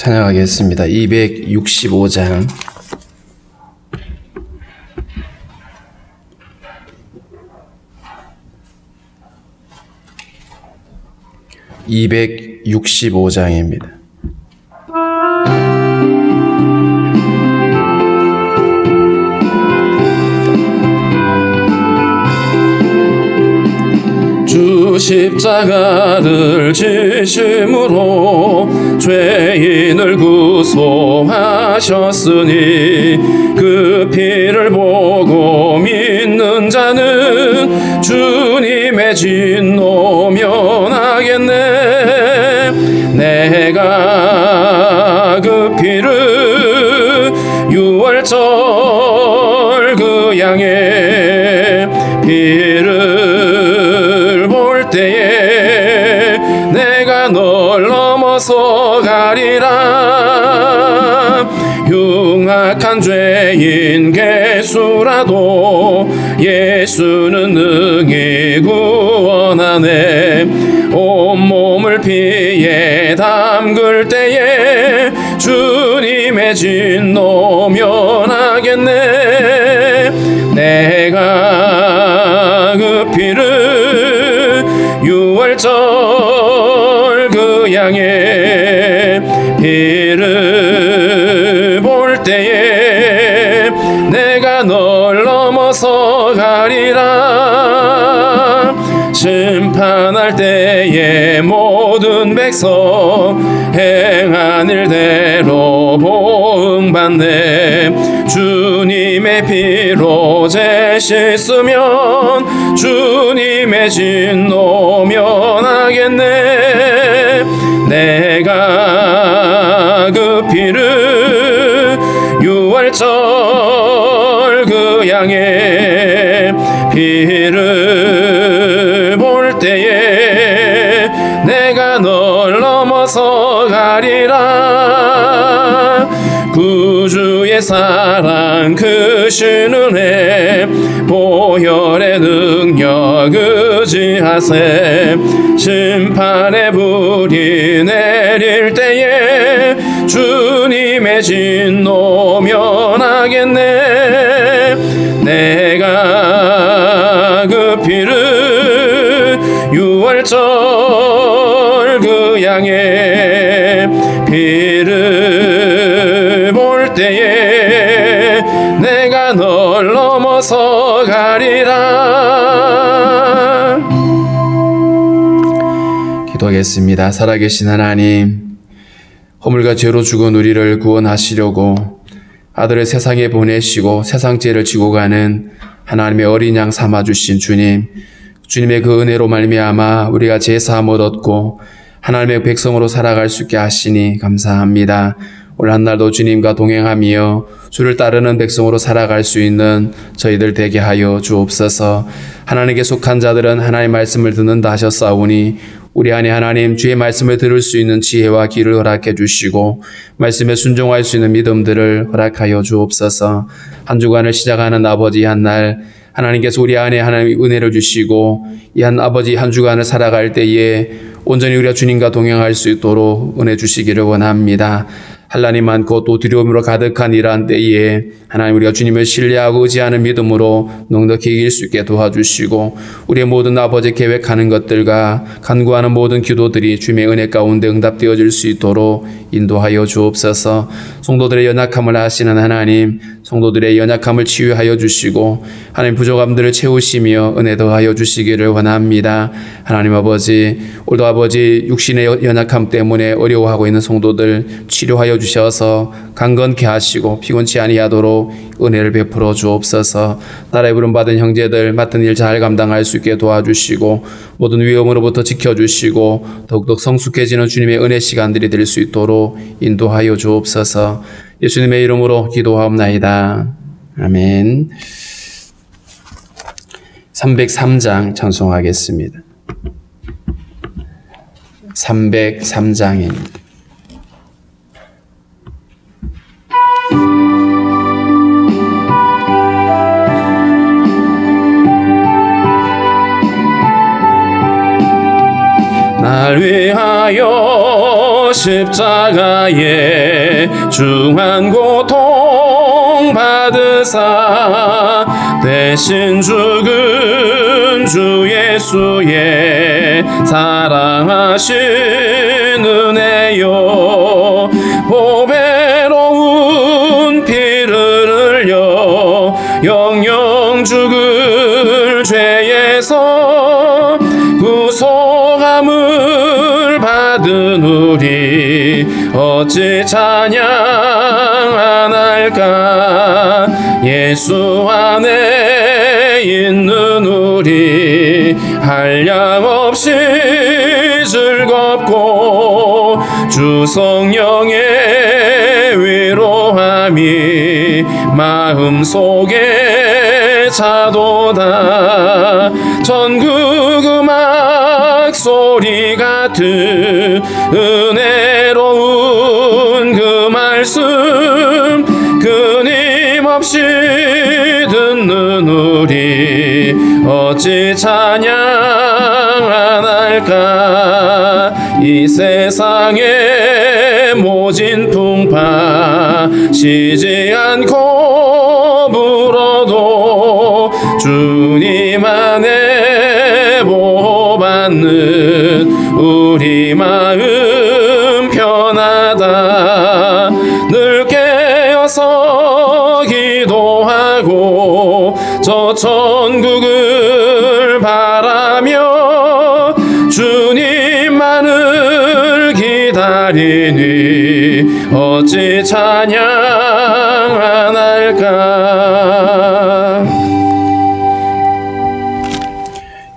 찬양하겠습니다. 265장. (265장입니다) 주 십자가를 지심으로 죄인을 구속하셨으니 그 피를 보고 믿는 자는 주님의 진노 면하겠네. 내가 그 피를 유월절 그 양의 피를 볼 때에 내가 널 넘어서 가리라. 흉악한 죄인 개수라도 예수는 능히 구원하네. 온몸을 피에 담글 때에 주님의 진노 면하겠네. 내가 그 피를 유월절 그 양의 피를 볼 때에 내가 널 넘어서 가리라. 심판할 때에 모든 백성 행한 일대로 보응받네. 주님의 피로 죄 씻으면 주님의 진노 면하겠네. 내가 그 피를 유월절 그 양의 피를 볼 때에 내가 널 넘어서 가리라. 구주의 사랑 크신 은혜 보혈의 능력 의지하세. 심판의 불이 내릴 때에 주님의 진노 면하겠네. 내가 그 피를 유월절 그 양의 피를 볼 때에 내가 널 넘어서 가리라. 기도하겠습니다. 살아계신 하나님, 허물과 죄로 죽은 우리를 구원하시려고 아들을 세상에 보내시고 세상 죄를 지고 가는 하나님의 어린 양 삼아주신 주님, 주님의 그 은혜로 말미암아 우리가 제사함을 얻고 하나님의 백성으로 살아갈 수 있게 하시니 감사합니다. 오늘 한날도 주님과 동행하며 주를 따르는 백성으로 살아갈 수 있는 저희들 되게 하여 주옵소서. 하나님께 속한 자들은 하나님의 말씀을 듣는다 하셨사오니 우리 안에 하나님 주의 말씀을 들을 수 있는 지혜와 귀를 허락해 주시고 말씀에 순종할 수 있는 믿음들을 허락하여 주옵소서. 한 주간을 시작하는 아버지 한날 하나님께서 우리 안에 하나님의 은혜를 주시고 이 한 아버지 한 주간을 살아갈 때에 온전히 우리가 주님과 동행할 수 있도록 은혜 주시기를 원합니다. 한란이 많고 또 두려움으로 가득한 이러한 때에 하나님 우리가 주님을 신뢰하고 의지하는 믿음으로 넉넉히 이길 수 있게 도와주시고 우리의 모든 아버지 계획하는 것들과 간구하는 모든 기도들이 주님의 은혜 가운데 응답되어질 수 있도록 인도하여 주옵소서. 성도들의 연약함을 아시는 하나님, 성도들의 연약함을 치유하여 주시고 하나님 부족함들을 채우시며 은혜 더하여 주시기를 원합니다. 하나님 아버지, 오늘도 아버지 육신의 연약함 때문에 어려워하고 있는 성도들 치료하여 주셔서 강건케 하시고 피곤치 아니하도록 은혜를 베풀어 주옵소서. 나라의 부름받은 형제들 맡은 일 잘 감당할 수 있게 도와주시고 모든 위험으로부터 지켜주시고 더욱더 성숙해지는 주님의 은혜 시간들이 될 수 있도록 인도하여 주옵소서. 예수님의 이름으로 기도하옵나이다. 아멘. 303장 찬송하겠습니다. 303장입니다. 날 위하여 십자가에 중한 고통 받으사 대신 죽은 주 예수의 사랑하신 은혜요 보배로운 피를 흘려 영영 죽을 죄에서 구속함을 받은 우리 어찌 찬양 안 할까 예수 안에 있는 우리 한량없이 즐겁고 주 성령의 위로함이 마음속에 차도다 전국 음악 소리 같은 은혜로운 그 말씀 끊임없이 듣는 우리 어찌 찬양 안 할까 이 세상의 모진 풍파 쉬지 않고 불어도 주님 안에 보호받는 우리 마음 편하다 늘 깨어서 기도하고 저 천국을 바라며 주님만을 기다리니 어찌 찬양 안 할까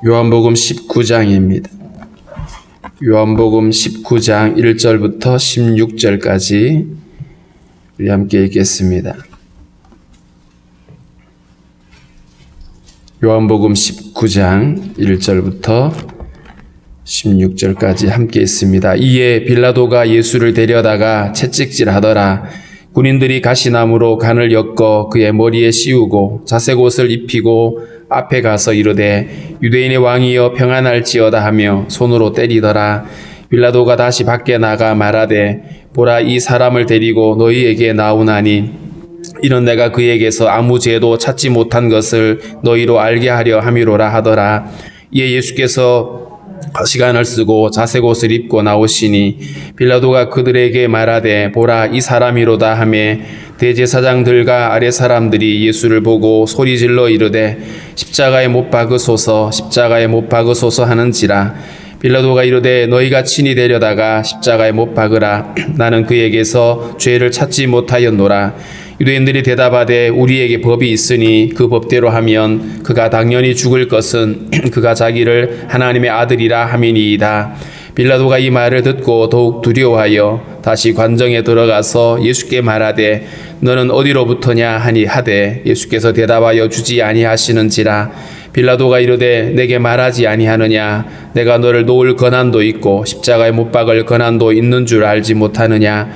요한복음 19장입니다. 요한복음 19장 1절부터 16절까지 우리 함께 읽겠습니다. 요한복음 19장 1절부터 16절까지 함께 있습니다. 이에 빌라도가 예수를 데려다가 채찍질하더라. 군인들이 가시나무로 간을 엮어 그의 머리에 씌우고 자색 옷을 입히고 앞에 가서 이르되 유대인의 왕이여 평안할지어다 하며 손으로 때리더라. 빌라도가 다시 밖에 나가 말하되 보라 이 사람을 데리고 너희에게 나오나니 이는 내가 그에게서 아무 죄도 찾지 못한 것을 너희로 알게 하려 함이로라 하더라. 이에 예수께서 시간을 쓰고 자색 옷을 입고 나오시니 빌라도가 그들에게 말하되 보라 이 사람이로다 하매 대제사장들과 아래 사람들이 예수를 보고 소리질러 이르되 십자가에 못 박으소서 십자가에 못 박으소서 하는지라. 빌라도가 이르되 너희가 친히 데려다가 십자가에 못 박으라. 나는 그에게서 죄를 찾지 못하였노라. 유대인들이 대답하되 우리에게 법이 있으니 그 법대로 하면 그가 당연히 죽을 것은 그가 자기를 하나님의 아들이라 함이니이다. 빌라도가 이 말을 듣고 더욱 두려워하여 다시 관정에 들어가서 예수께 말하되 너는 어디로부터냐 하니 하되 예수께서 대답하여 주지 아니하시는지라. 빌라도가 이르되 내게 말하지 아니하느냐 내가 너를 놓을 권한도 있고 십자가에 못 박을 권한도 있는 줄 알지 못하느냐.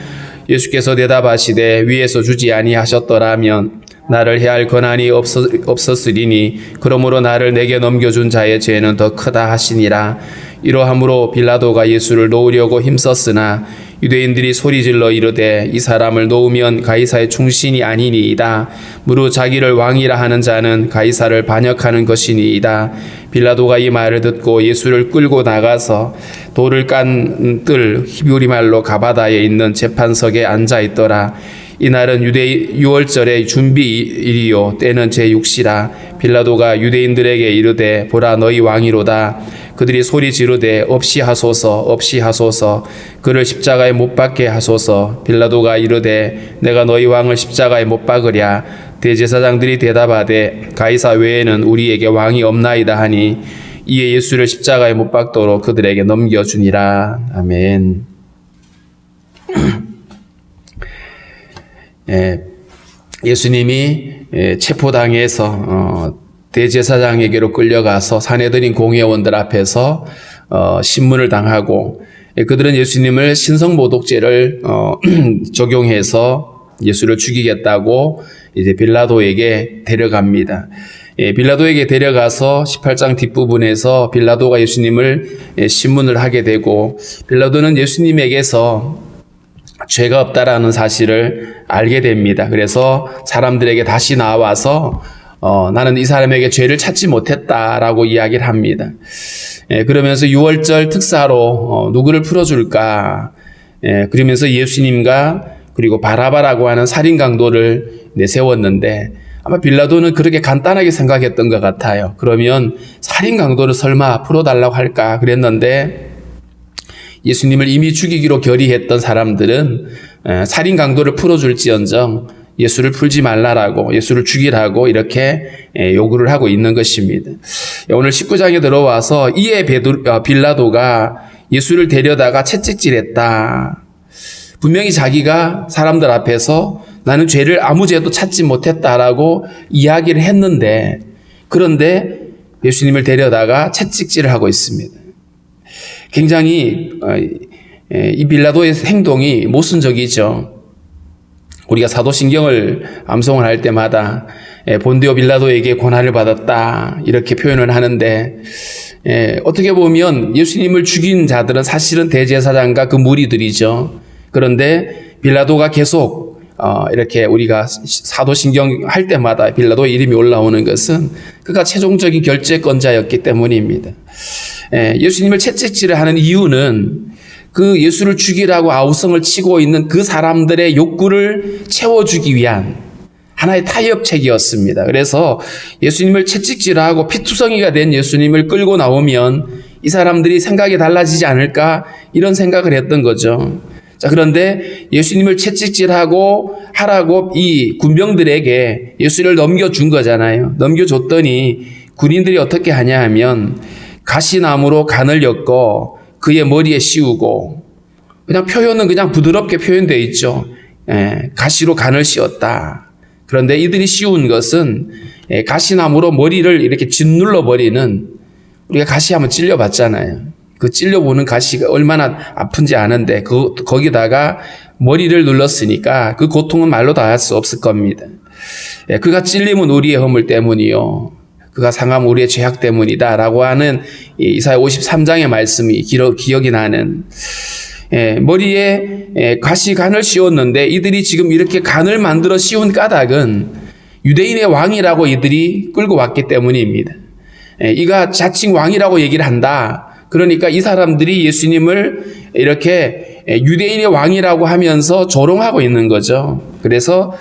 예수께서 대답하시되 위에서 주지 아니하셨더라면 나를 해할 권한이 없었으리니 그러므로 나를 내게 넘겨준 자의 죄는 더 크다 하시니라. 이러함으로 빌라도가 예수를 놓으려고 힘썼으나 유대인들이 소리질러 이르되 이 사람을 놓으면 가이사의 충신이 아니니이다. 무릇 자기를 왕이라 하는 자는 가이사를 반역하는 것이니이다. 빌라도가 이 말을 듣고 예수를 끌고 나가서 돌을 깐 뜰 히브리 말로 가바다에 있는 재판석에 앉아 있더라. 이날은 유월절의 준비일이요 때는 제6시라. 빌라도가 유대인들에게 이르되 보라 너희 왕이로다. 그들이 소리 지르되 없이 하소서 그를 십자가에 못 박게 하소서. 빌라도가 이르되 내가 너희 왕을 십자가에 못 박으랴. 대제사장들이 대답하되 가이사 외에는 우리에게 왕이 없나이다 하니 이에 예수를 십자가에 못 박도록 그들에게 넘겨주니라. 아멘. 예수님이 체포당해서 대제사장에게로 끌려가서 산헤드린 공회원들 앞에서 신문을 당하고 그들은 예수님을 신성모독죄를 적용해서 예수를 죽이겠다고 이제 빌라도에게 데려갑니다. 빌라도에게 데려가서 18장 뒷부분에서 빌라도가 예수님을 신문을 하게 되고, 빌라도는 예수님에게서 죄가 없다라는 사실을 알게 됩니다. 그래서 사람들에게 다시 나와서 나는 이 사람에게 죄를 찾지 못했다라고 이야기를 합니다. 그러면서 6월절 특사로 누구를 풀어줄까? 그러면서 예수님과 그리고 바라바라고 하는 살인 강도를 내세웠는데, 아마 빌라도는 그렇게 간단하게 생각했던 것 같아요. 그러면 살인 강도를 설마 풀어달라고 할까 그랬는데, 예수님을 이미 죽이기로 결의했던 사람들은 살인 강도를 풀어줄지언정 예수를 풀지 말라라고, 예수를 죽이라고 이렇게 요구를 하고 있는 것입니다. 오늘 19장에 들어와서 이에 빌라도가 예수를 데려다가 채찍질했다. 분명히 자기가 사람들 앞에서 나는 죄를 아무 죄도 찾지 못했다라고 이야기를 했는데, 그런데 예수님을 데려다가 채찍질을 하고 있습니다. 굉장히 이 빌라도의 행동이 모순적이죠. 우리가 사도신경을 암송을 할 때마다 본디오 빌라도에게 고난을 받았다 이렇게 표현을 하는데, 어떻게 보면 예수님을 죽인 자들은 사실은 대제사장과 그 무리들이죠. 그런데 빌라도가 계속 이렇게 우리가 사도신경 할 때마다 빌라도의 이름이 올라오는 것은 그가 최종적인 결재권자였기 때문입니다. 예수님을 채찍질을 하는 이유는 그 예수를 죽이라고 아우성을 치고 있는 그 사람들의 욕구를 채워주기 위한 하나의 타협책이었습니다. 그래서 예수님을 채찍질하고 피투성이가 된 예수님을 끌고 나오면 이 사람들이 생각이 달라지지 않을까, 이런 생각을 했던 거죠. 자, 그런데 예수님을 채찍질하고 하라고 이 군병들에게 예수를 넘겨준 거잖아요. 넘겨줬더니 군인들이 어떻게 하냐 하면 가시나무로 간을 엮어 그의 머리에 씌우고, 그냥 표현은 그냥 부드럽게 표현되어 있죠. 가시로 간을 씌웠다. 그런데 이들이 씌운 것은 가시나무로 머리를 이렇게 짓눌러 버리는, 우리가 가시 한번 찔려봤잖아요. 그 찔려보는 가시가 얼마나 아픈지 아는데 거기다가 머리를 눌렀으니까 그 고통은 말로 다 할 수 없을 겁니다. 그가 찔림은 우리의 허물 때문이요, 그가 상함 우리의 죄악 때문이다라고 하는 이사야 53장의 말씀이 기억이 나는, 머리에 가시간을 씌웠는데 이들이 지금 이렇게 간을 만들어 씌운 까닭은 유대인의 왕이라고 이들이 끌고 왔기 때문입니다. 이가 자칭 왕이라고 얘기를 한다. 그러니까 이 사람들이 예수님을 이렇게 유대인의 왕이라고 하면서 조롱하고 있는 거죠. 그래서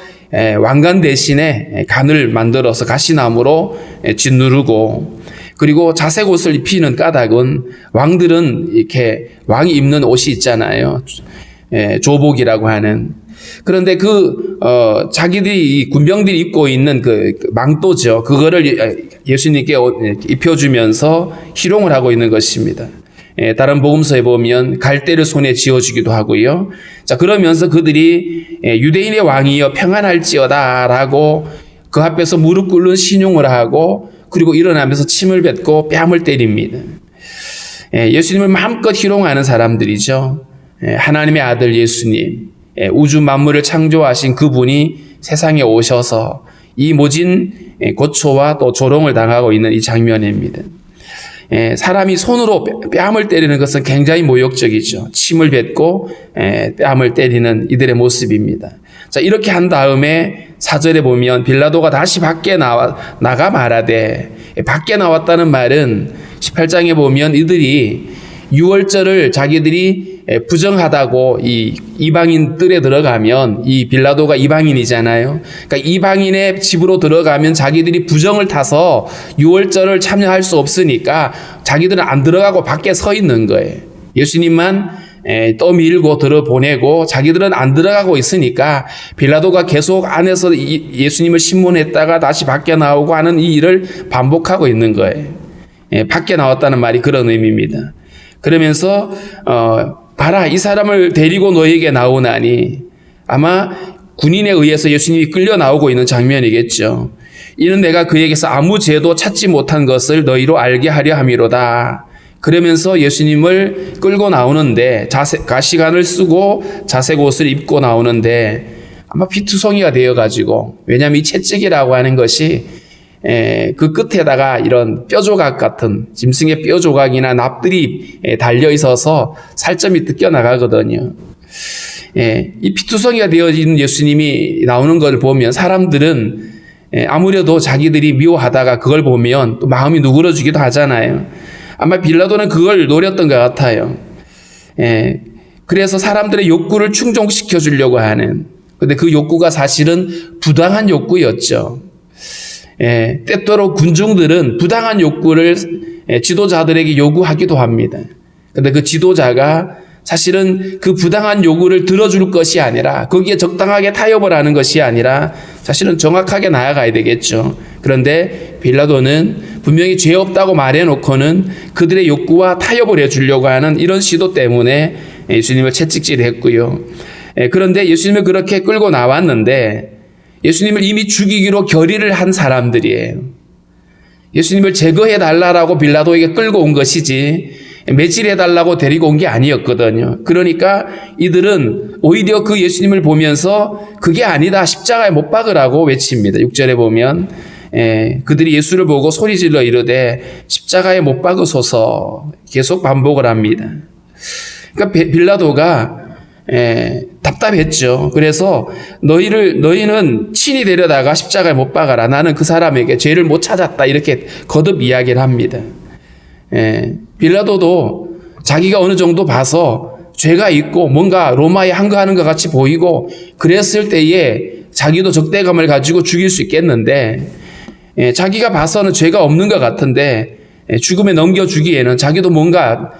왕관 대신에 간을 만들어서 가시나무로 짓누르고, 그리고 자색 옷을 입히는 까닭은 왕들은 이렇게 왕이 입는 옷이 있잖아요. 조복이라고 하는. 그런데 자기들이 이 군병들이 입고 있는 그 망토죠. 그거를 예수님께 입혀주면서 희롱을 하고 있는 것입니다. 다른 복음서에 보면 갈대를 손에 쥐어주기도 하고요. 자, 그러면서 그들이 유대인의 왕이여 평안할지어다 라고 그 앞에서 무릎 꿇는 신용을 하고, 그리고 일어나면서 침을 뱉고 뺨을 때립니다. 예수님을 마음껏 희롱하는 사람들이죠. 하나님의 아들 예수님, 우주 만물을 창조하신 그분이 세상에 오셔서 이 모진 고초와 또 조롱을 당하고 있는 이 장면입니다. 사람이 손으로 뺨을 때리는 것은 굉장히 모욕적이죠. 침을 뱉고 뺨을 때리는 이들의 모습입니다. 자, 이렇게 한 다음에 4절에 보면 빌라도가 다시 밖에 나가 말하되, 밖에 나왔다는 말은 18장에 보면 이들이 6월절을 자기들이 부정하다고 이 이방인 뜰에 들어가면, 이 빌라도가 이방인이잖아요. 그러니까 이방인의 집으로 들어가면 자기들이 부정을 타서 6월절을 참여할 수 없으니까 자기들은 안 들어가고 밖에 서 있는 거예요. 예수님만 떠밀고 들어보내고 자기들은 안 들어가고 있으니까 빌라도가 계속 안에서 예수님을 신문했다가 다시 밖에 나오고 하는 이 일을 반복하고 있는 거예요. 밖에 나왔다는 말이 그런 의미입니다. 그러면서 봐라, 이 사람을 데리고 너에게 나오나니, 아마 군인에 의해서 예수님이 끌려 나오고 있는 장면이겠죠. 이는 내가 그에게서 아무 죄도 찾지 못한 것을 너희로 알게 하려 함이로다. 그러면서 예수님을 끌고 나오는데, 가시관을 쓰고 자색 옷을 입고 나오는데 아마 피투성이가 되어가지고, 왜냐하면 이 채찍이라고 하는 것이 그 끝에다가 이런 뼈조각 같은 짐승의 뼈조각이나 납들이 달려 있어서 살점이 뜯겨나가거든요. 이 피투성이가 되어진 예수님이 나오는 걸 보면 사람들은 아무래도 자기들이 미워하다가 그걸 보면 또 마음이 누그러지기도 하잖아요. 아마 빌라도는 그걸 노렸던 것 같아요. 그래서 사람들의 욕구를 충족시켜 주려고 하는, 근데 그 욕구가 사실은 부당한 욕구였죠. 때때로 군중들은 부당한 욕구를 지도자들에게 요구하기도 합니다. 근데 그 지도자가 사실은 그 부당한 요구를 들어줄 것이 아니라 거기에 적당하게 타협을 하는 것이 아니라 사실은 정확하게 나아가야 되겠죠. 그런데 빌라도는 분명히 죄 없다고 말해놓고는 그들의 욕구와 타협을 해주려고 하는 이런 시도 때문에 예수님을 채찍질했고요. 그런데 예수님을 그렇게 끌고 나왔는데 예수님을 이미 죽이기로 결의를 한 사람들이에요. 예수님을 제거해달라고 빌라도에게 끌고 온 것이지 매질해달라고 데리고 온 게 아니었거든요. 그러니까 이들은 오히려 그 예수님을 보면서 그게 아니다, 십자가에 못 박으라고 외칩니다. 6절에 보면 그들이 예수를 보고 소리질러 이르되 십자가에 못 박으소서 계속 반복을 합니다. 그러니까 빌라도가 답답했죠. 그래서 너희는 친히 데려다가 십자가에 못 박아라. 나는 그 사람에게 죄를 못 찾았다. 이렇게 거듭 이야기를 합니다. 빌라도도 자기가 어느 정도 봐서 죄가 있고 뭔가 로마에 항거하는 것 같이 보이고 그랬을 때에 자기도 적대감을 가지고 죽일 수 있겠는데 자기가 봐서는 죄가 없는 것 같은데 죽음에 넘겨주기에는 자기도 뭔가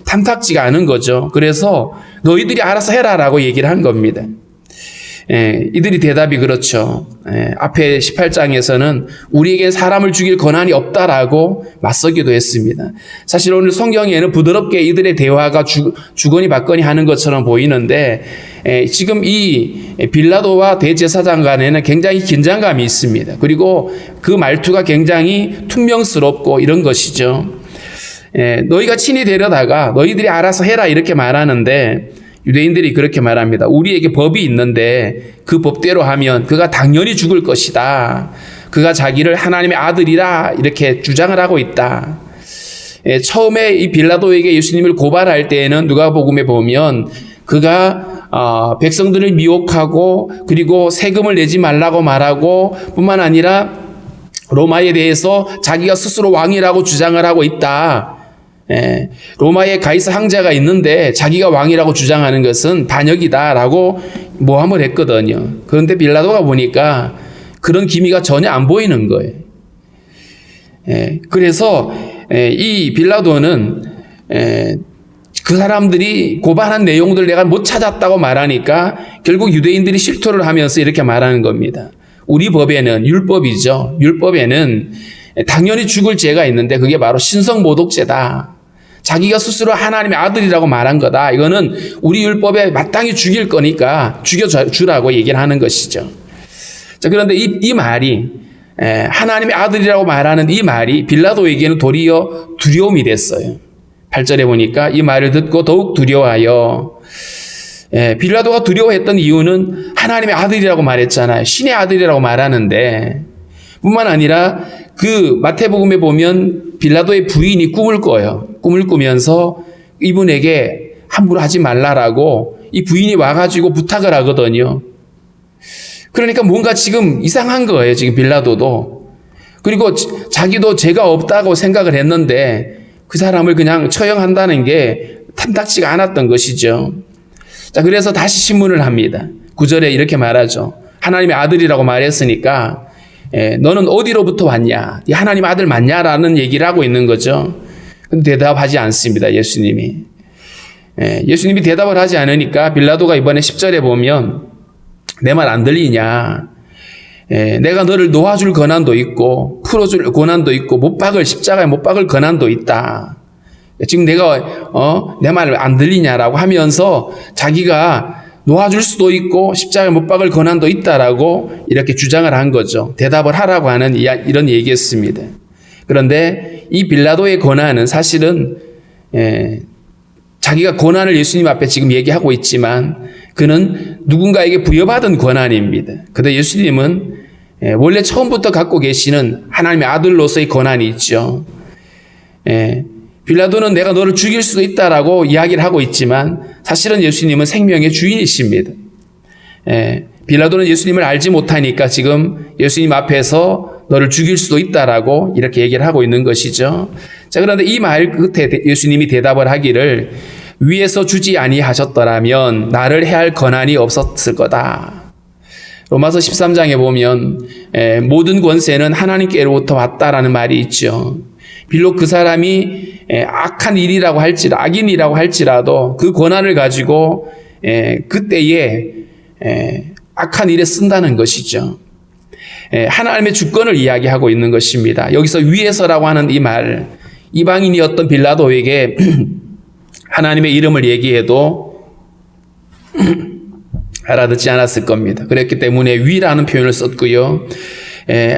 탐탁지가 않은 거죠. 그래서 너희들이 알아서 해라라고 얘기를 한 겁니다. 이들이 대답이 그렇죠. 앞에 18장에서는 우리에겐 사람을 죽일 권한이 없다라고 맞서기도 했습니다. 사실 오늘 성경에는 부드럽게 이들의 대화가 주거니 받거니 하는 것처럼 보이는데 지금 이 빌라도와 대제사장 간에는 굉장히 긴장감이 있습니다. 그리고 그 말투가 굉장히 퉁명스럽고 이런 것이죠. 너희가 친히 데려다가 너희들이 알아서 해라 이렇게 말하는데 유대인들이 그렇게 말합니다. 우리에게 법이 있는데 그 법대로 하면 그가 당연히 죽을 것이다. 그가 자기를 하나님의 아들이라 이렇게 주장을 하고 있다. 처음에 이 빌라도에게 예수님을 고발할 때에는 누가복음에 보면 그가 백성들을 미혹하고 그리고 세금을 내지 말라고 말하고 뿐만 아니라 로마에 대해서 자기가 스스로 왕이라고 주장을 하고 있다. 로마에 가이사 황제가 있는데 자기가 왕이라고 주장하는 것은 반역이다라고 모함을 했거든요. 그런데 빌라도가 보니까 그런 기미가 전혀 안 보이는 거예요. 그래서 이 빌라도는 그 사람들이 고발한 내용들 내가 못 찾았다고 말하니까 결국 유대인들이 실토를 하면서 이렇게 말하는 겁니다. 우리 법에는 율법이죠. 율법에는 당연히 죽을 죄가 있는데 그게 바로 신성모독죄다. 자기가 스스로 하나님의 아들이라고 말한 거다. 이거는 우리 율법에 마땅히 죽일 거니까 죽여주라고 얘기를 하는 것이죠. 자, 그런데 이 말이 하나님의 아들이라고 말하는 이 말이 빌라도에게는 도리어 두려움이 됐어요. 8절에 보니까 이 말을 듣고 더욱 두려워하여 빌라도가 두려워했던 이유는 하나님의 아들이라고 말했잖아요. 신의 아들이라고 말하는데 뿐만 아니라 그 마태복음에 보면 빌라도의 부인이 꿈을 꿔요. 꿈을 꾸면서 이분에게 함부로 하지 말라라고 이 부인이 와가지고 부탁을 하거든요. 그러니까 뭔가 지금 이상한 거예요. 지금 빌라도도. 그리고 자기도 죄가 없다고 생각을 했는데 그 사람을 그냥 처형한다는 게 탐탁지가 않았던 것이죠. 자, 그래서 다시 신문을 합니다. 9절에 이렇게 말하죠. 하나님의 아들이라고 말했으니까 너는 어디로부터 왔냐? 이 하나님 아들 맞냐라는 얘기를 하고 있는 거죠. 근데 대답하지 않습니다. 예수님이. 예수님이 대답을 하지 않으니까 빌라도가 이번에 10절에 보면 내 말 안 들리냐? 내가 너를 놓아줄 권한도 있고 풀어줄 권한도 있고 십자가에 못 박을 권한도 있다. 지금 내가 내 말 안 들리냐라고 하면서 자기가 놓아줄 수도 있고 십자가에 못 박을 권한도 있다라고 이렇게 주장을 한 거죠. 대답을 하라고 하는 이런 얘기였습니다. 그런데 이 빌라도의 권한은 사실은 자기가 권한을 예수님 앞에 지금 얘기하고 있지만 그는 누군가에게 부여받은 권한입니다. 그런데 예수님은 원래 처음부터 갖고 계시는 하나님의 아들로서의 권한이 있죠. 빌라도는 내가 너를 죽일 수도 있다라고 이야기를 하고 있지만 사실은 예수님은 생명의 주인이십니다. 빌라도는 예수님을 알지 못하니까 지금 예수님 앞에서 너를 죽일 수도 있다라고 이렇게 얘기를 하고 있는 것이죠. 자, 그런데 이 말 끝에 예수님이 대답을 하기를 위에서 주지 아니하셨더라면 나를 해할 권한이 없었을 거다. 로마서 13장에 보면 모든 권세는 하나님께로부터 왔다라는 말이 있죠. 비록 그 사람이 악한 일이라고 할지라도 악인이라고 할지라도 그 권한을 가지고 그때에 악한 일에 쓴다는 것이죠. 하나님의 주권을 이야기하고 있는 것입니다. 여기서 위에서라고 하는 이 말, 이방인이었던 빌라도에게 하나님의 이름을 얘기해도 알아듣지 않았을 겁니다. 그랬기 때문에 위라는 표현을 썼고요.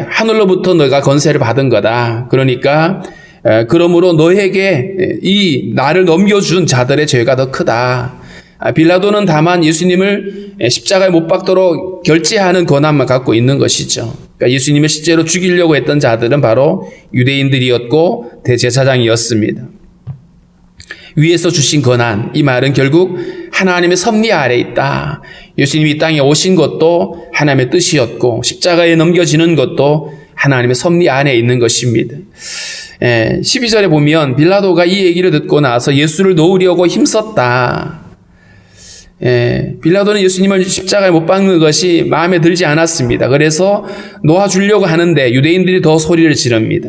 하늘로부터 너가 권세를 받은 거다. 그러니까 그러므로 너에게 이 나를 넘겨준 자들의 죄가 더 크다. 빌라도는 다만 예수님을 십자가에 못 박도록 결제하는 권한만 갖고 있는 것이죠. 그러니까 예수님을 실제로 죽이려고 했던 자들은 바로 유대인들이었고 대제사장이었습니다. 위에서 주신 권한, 이 말은 결국 하나님의 섭리 아래 있다. 예수님이 이 땅에 오신 것도 하나님의 뜻이었고 십자가에 넘겨지는 것도 하나님의 섭리 안에 있는 것입니다. 12절에 보면 빌라도가 이 얘기를 듣고 나서 예수를 놓으려고 힘썼다. 빌라도는 예수님을 십자가에 못 박는 것이 마음에 들지 않았습니다. 그래서 놓아주려고 하는데 유대인들이 더 소리를 지릅니다.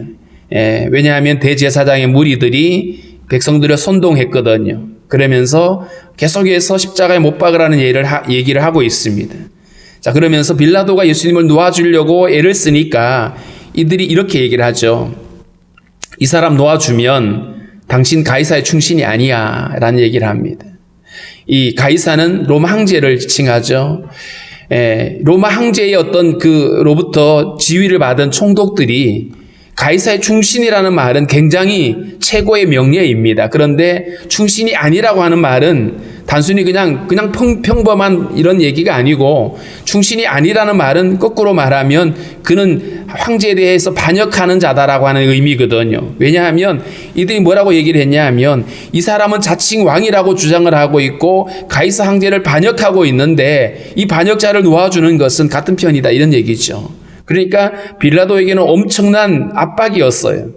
왜냐하면 대제사장의 무리들이 백성들을 선동했거든요. 그러면서 계속해서 십자가에 못 박으라는 얘기를 하고 있습니다. 자, 그러면서 빌라도가 예수님을 놓아주려고 애를 쓰니까 이들이 이렇게 얘기를 하죠. 이 사람 놓아주면 당신 가이사의 충신이 아니야 라는 얘기를 합니다. 이 가이사는 로마 황제를 칭하죠. 로마 황제의 어떤 그로부터 지위를 받은 총독들이 가이사의 충신이라는 말은 굉장히 최고의 명예입니다. 그런데 충신이 아니라고 하는 말은 단순히 그냥 평범한 이런 얘기가 아니고 충신이 아니라는 말은 거꾸로 말하면 그는 황제에 대해서 반역하는 자다라고 하는 의미거든요. 왜냐하면 이들이 뭐라고 얘기를 했냐 하면 이 사람은 자칭 왕이라고 주장을 하고 있고 가이사 황제를 반역하고 있는데 이 반역자를 놓아주는 것은 같은 편이다 이런 얘기죠. 그러니까 빌라도에게는 엄청난 압박이었어요.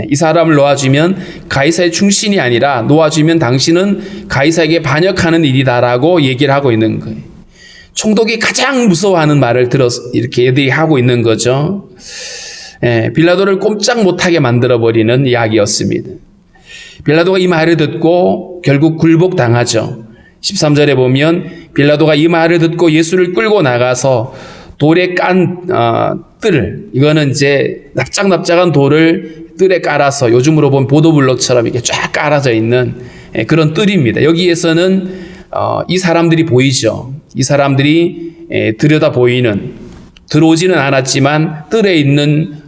이 사람을 놓아주면 가이사의 충신이 아니라 놓아주면 당신은 가이사에게 반역하는 일이다라고 얘기를 하고 있는 거예요. 총독이 가장 무서워하는 말을 이렇게 애들이 하고 있는 거죠. 빌라도를 꼼짝 못하게 만들어버리는 이야기였습니다. 빌라도가 이 말을 듣고 결국 굴복당하죠. 13절에 보면 빌라도가 이 말을 듣고 예수를 끌고 나가서 돌에 깐 뜰, 이거는 이제 납작납작한 돌을 뜰에 깔아서 요즘으로 보면 보도블럭처럼 이렇게 쫙 깔아져 있는 그런 뜰입니다. 여기에서는 이 사람들이 보이죠. 이 사람들이 들여다 보이는, 들어오지는 않았지만 뜰에 있는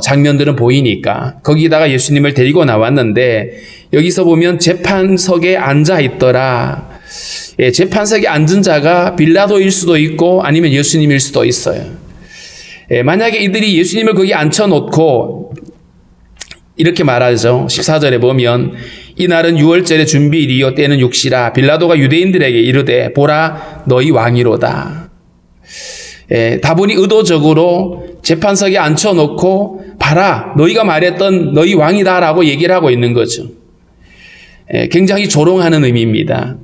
장면들은 보이니까 거기다가 예수님을 데리고 나왔는데 여기서 보면 재판석에 앉아 있더라. 재판석에 앉은 자가 빌라도일 수도 있고 아니면 예수님일 수도 있어요. 만약에 이들이 예수님을 거기 앉혀놓고 이렇게 말하죠. 14절에 보면 이날은 6월절의 준비일이요 때는 육시라 빌라도가 유대인들에게 이르되 보라 너희 왕이로다. 다분히 의도적으로 재판석에 앉혀놓고 봐라 너희가 말했던 너희 왕이다라고 얘기를 하고 있는 거죠. 굉장히 조롱하는 의미입니다.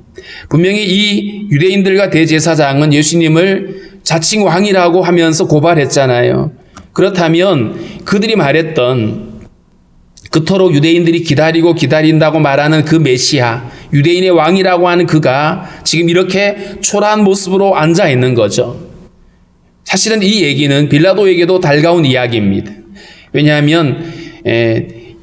분명히 이 유대인들과 대제사장은 예수님을 자칭 왕이라고 하면서 고발했잖아요. 그렇다면 그들이 말했던 그토록 유대인들이 기다리고 기다린다고 말하는 그 메시아, 유대인의 왕이라고 하는 그가 지금 이렇게 초라한 모습으로 앉아 있는 거죠. 사실은 이 얘기는 빌라도에게도 달가운 이야기입니다. 왜냐하면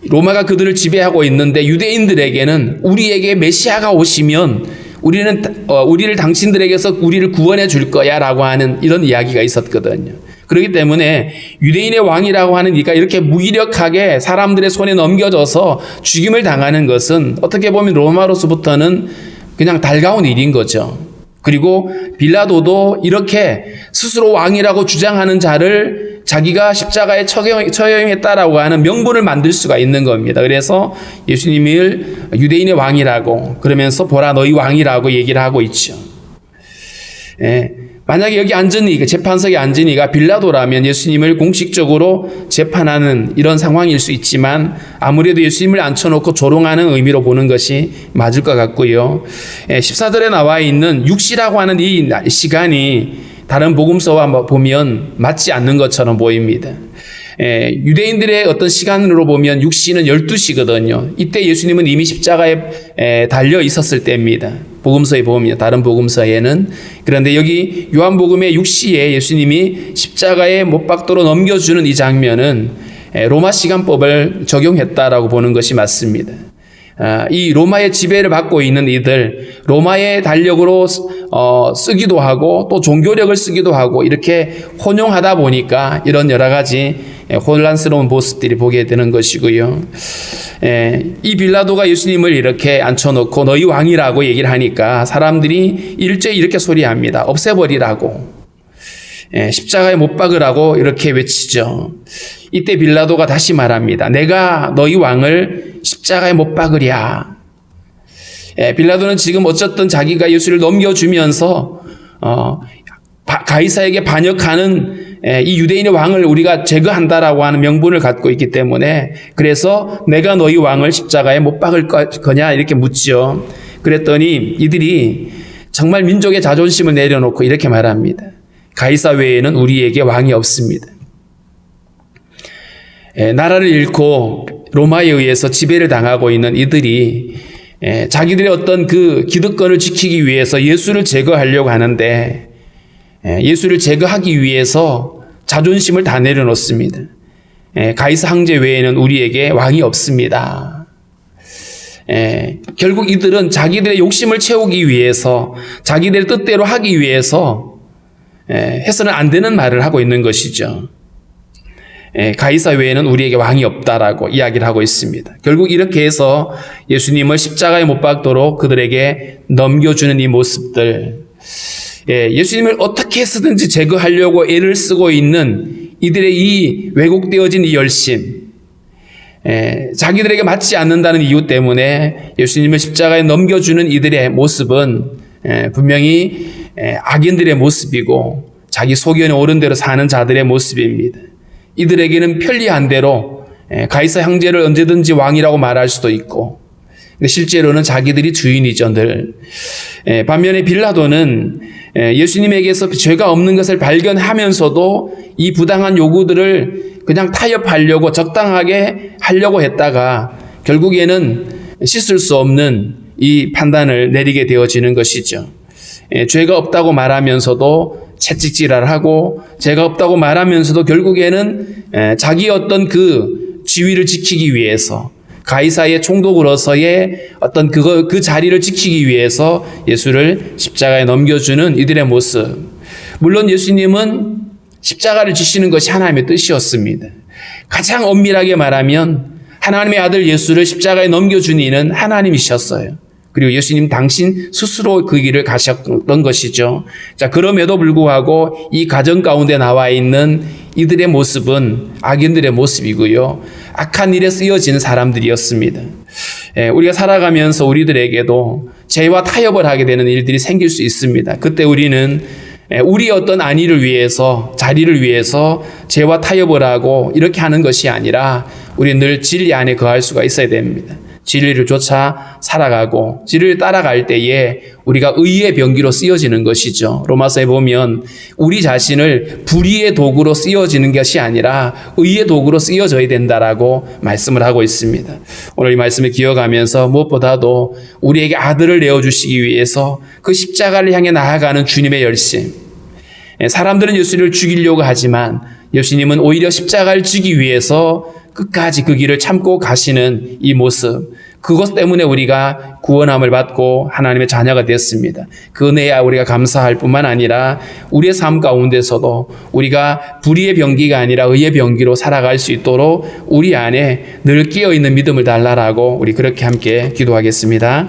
로마가 그들을 지배하고 있는데 유대인들에게는 우리에게 메시아가 오시면 우리를 당신들에게서 우리를 구원해 줄 거야 라고 하는 이런 이야기가 있었거든요. 그렇기 때문에 유대인의 왕이라고 하는 이가 이렇게 무기력하게 사람들의 손에 넘겨져서 죽임을 당하는 것은 어떻게 보면 로마로서부터는 그냥 달가운 일인 거죠. 그리고 빌라도도 이렇게 스스로 왕이라고 주장하는 자를 자기가 십자가에 처형했다라고 하는 명분을 만들 수가 있는 겁니다. 그래서 예수님을 유대인의 왕이라고, 그러면서 보라 너희 왕이라고 얘기를 하고 있죠. 만약에 여기 앉은 이가, 재판석에 앉은 이가 빌라도라면 예수님을 공식적으로 재판하는 이런 상황일 수 있지만 아무래도 예수님을 앉혀놓고 조롱하는 의미로 보는 것이 맞을 것 같고요. 14절에 나와 있는 육시라고 하는 이 시간이 다른 복음서와 보면 맞지 않는 것처럼 보입니다. 유대인들의 어떤 시간으로 보면 6시는 12시거든요. 이때 예수님은 이미 십자가에 달려 있었을 때입니다. 복음서에 보면, 다른 복음서에는. 그런데 여기 요한복음의 6시에 예수님이 십자가에 못 박도록 넘겨주는 이 장면은 로마 시간법을 적용했다라고 보는 것이 맞습니다. 이 로마의 지배를 받고 있는 이들, 로마의 달력으로 쓰기도 하고 또 종교력을 쓰기도 하고 이렇게 혼용하다 보니까 이런 여러 가지 혼란스러운 모습들이 보게 되는 것이고요. 이 빌라도가 예수님을 이렇게 앉혀놓고 너희 왕이라고 얘기를 하니까 사람들이 일제히 이렇게 소리합니다. 없애버리라고. 십자가에 못 박으라고 이렇게 외치죠. 이때 빌라도가 다시 말합니다. 내가 너희 왕을 십자가에 못 박으랴. 빌라도는 지금 어쨌든 자기가 예수를 넘겨주면서 가이사에게 반역하는 이 유대인의 왕을 우리가 제거한다라고 하는 명분을 갖고 있기 때문에, 그래서 내가 너희 왕을 십자가에 못 박을 거냐 이렇게 묻죠. 그랬더니 이들이 정말 민족의 자존심을 내려놓고 이렇게 말합니다. 가이사 외에는 우리에게 왕이 없습니다. 나라를 잃고 로마에 의해서 지배를 당하고 있는 이들이 자기들의 어떤 그 기득권을 지키기 위해서 예수를 제거하려고 하는데, 예수를 제거하기 위해서 자존심을 다 내려놓습니다. 가이사 황제 외에는 우리에게 왕이 없습니다. 결국 이들은 자기들의 욕심을 채우기 위해서, 자기들의 뜻대로 하기 위해서 해서는 안 되는 말을 하고 있는 것이죠. 가이사 외에는 우리에게 왕이 없다라고 이야기를 하고 있습니다. 결국 이렇게 해서 예수님을 십자가에 못 박도록 그들에게 넘겨주는 이 모습들, 예수님을 어떻게 해서든지 제거하려고 애를 쓰고 있는 이들의 이 왜곡되어진 이 열심, 자기들에게 맞지 않는다는 이유 때문에 예수님을 십자가에 넘겨주는 이들의 모습은 분명히 악인들의 모습이고 자기 소견에 옳은 대로 사는 자들의 모습입니다. 이들에게는 편리한 대로 가이사 형제를 언제든지 왕이라고 말할 수도 있고, 근데 실제로는 자기들이 주인이죠, 늘. 반면에 빌라도는 예수님에게서 죄가 없는 것을 발견하면서도 이 부당한 요구들을 그냥 타협하려고, 적당하게 하려고 했다가 결국에는 씻을 수 없는 이 판단을 내리게 되어지는 것이죠. 죄가 없다고 말하면서도 채찍질하고, 죄가 없다고 말하면서도 결국에는 자기 어떤 그 지위를 지키기 위해서, 가이사의 총독으로서의 어떤 그 자리를 지키기 위해서 예수를 십자가에 넘겨주는 이들의 모습. 물론 예수님은 십자가를 지시는 것이 하나님의 뜻이었습니다. 가장 엄밀하게 말하면 하나님의 아들 예수를 십자가에 넘겨준 이는 하나님이셨어요. 그리고 예수님 당신 스스로 그 길을 가셨던 것이죠. 자, 그럼에도 불구하고 이 가정 가운데 나와 있는 이들의 모습은 악인들의 모습이고요. 악한 일에 쓰여진 사람들이었습니다. 우리가 살아가면서 우리들에게도 죄와 타협을 하게 되는 일들이 생길 수 있습니다. 그때 우리는 우리 어떤 안위를 위해서, 자리를 위해서 죄와 타협을 하고 이렇게 하는 것이 아니라 우리 늘 진리 안에 거할 수가 있어야 됩니다. 진리를 쫓아 살아가고 진리를 따라갈 때에 우리가 의의 병기로 쓰여지는 것이죠. 로마서에 보면 우리 자신을 불의의 도구로 쓰여지는 것이 아니라 의의 도구로 쓰여져야 된다라고 말씀을 하고 있습니다. 오늘 이 말씀을 기억하면서 무엇보다도 우리에게 아들을 내어주시기 위해서 그 십자가를 향해 나아가는 주님의 열심, 사람들은 예수를 죽이려고 하지만 예수님은 오히려 십자가를 지기 위해서 끝까지 그 길을 참고 가시는 이 모습, 그것 때문에 우리가 구원함을 받고 하나님의 자녀가 됐습니다. 그 은혜에 우리가 감사할 뿐만 아니라 우리의 삶 가운데서도 우리가 불의의 병기가 아니라 의의 병기로 살아갈 수 있도록 우리 안에 늘 깨어있는 믿음을 달라라고 우리 그렇게 함께 기도하겠습니다.